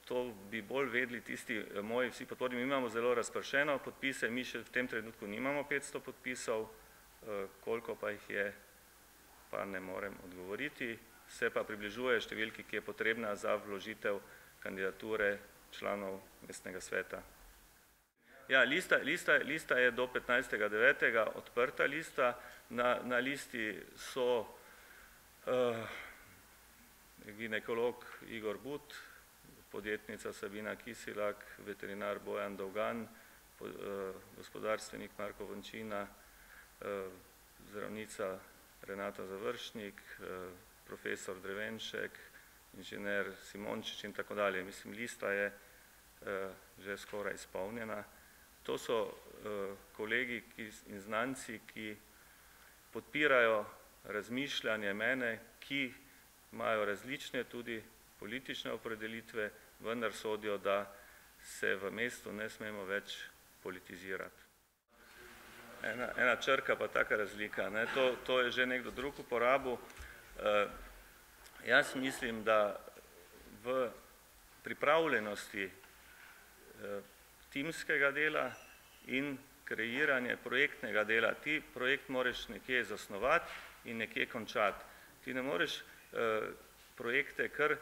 to bi bolj vedeli tisti moji vsi podporniki. Mi imamo zelo razpršeno podpise, mi še v tem trenutku nimamo 500 podpisov, koliko pa jih je, pa ne morem odgovoriti, se pa približuje številki, ki je potrebna za vložitev kandidature članov mestnega sveta. Ja, lista je do 15.9. odprta lista, na listi so ginekolog Igor But, podjetnica Sabina Kisilak, veterinar Bojan Dolgan, gospodarstvenik Marko Vončina, zdravnica Renata Završnik, profesor Drevenšek, inžener Simončič in tako dalje. Mislim, lista je že skoraj izpolnjena. To so kolegi in znanci, ki podpirajo razmišljanje mene, ki imajo različne tudi politične opredelitve, vendar sodijo, da se v mestu ne smemo več politizirati. Ena črka pa taka razlika, to je že nekdo drug uporabil. Jaz mislim, da v pripravljenosti timskega dela in kreiranje projektnega dela, ti projekt moraš nekje zasnovati in nekje končati. Ti ne moreš projekte kar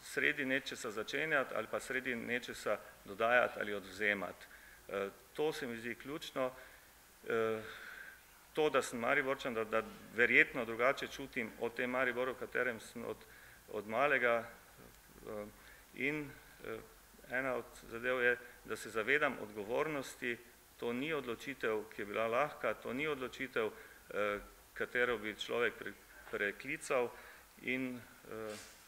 sredi nečesa začenjati ali pa sredi nečesa dodajati ali odvzemati. To se mi zdi ključno. To, da sem Mariborčan, da verjetno drugače čutim o tem Mariboru, v katerem sem od malega, in ena od zadev je, da se zavedam odgovornosti. To ni odločitev, ki je bila lahka, to ni odločitev, katero bi človek preklical, in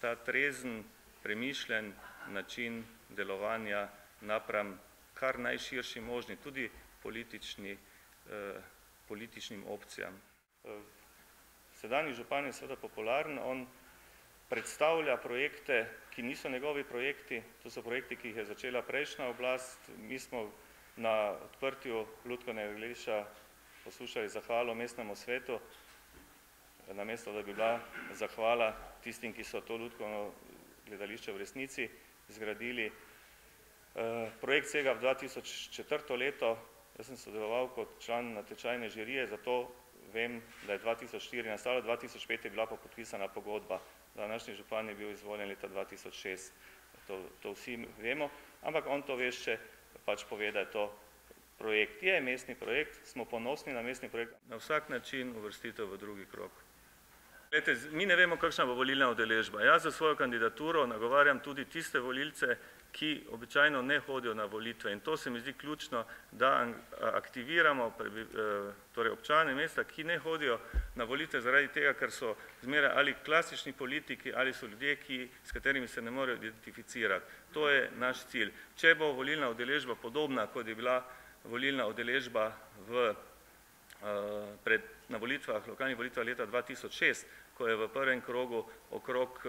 ta trezen, premišljen način delovanja napram kar najširši možni, tudi političnim opcijam. Sedanji župan je seveda popularen, on predstavlja projekte, ki niso njegovi projekti, to so projekti, ki jih je začela prejšnja oblast. Mi smo na odprtju lutkovnega gledališča poslušali zahvalo mestnemu svetu, namesto da bi bila zahvala tistim, ki so to lutkovno gledališče v resnici zgradili. Projekt sega v 2004. leto, jaz sem sodeloval kot član natečajne žirije, zato vem, da je 2004 nastalo, 2005 je bila pa podpisana pogodba. Današnji župan je bil izvoljen leta 2006, to vsi vemo, ampak on to vešče pač pove, da je to projekt. Je mestni projekt, smo ponosni na mestni projekt. Na vsak način uvrstitev v drugi krog. Mi ne vemo, kakšna bo volilna udeležba. Jaz za svojo kandidaturo nagovarjam tudi tiste volilce, ki običajno ne hodijo na volitve, in to se mi zdi ključno, da aktiviramo torej občane mesta, ki ne hodijo na volitve zaradi tega, ker so zmeraj ali klasični politiki ali so ljudje, s katerimi se ne morejo identificirati. To je naš cilj. Če bo volilna udeležba podobna, kot je bila volilna udeležba na volitvah, lokalnih volitvah leta 2006, ko je v prvem krogu okrog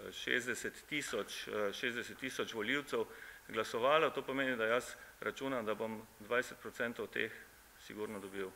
60 tisoč volivcev glasovalo, to pomeni, da jaz računam, da bom 20% teh sigurno dobil.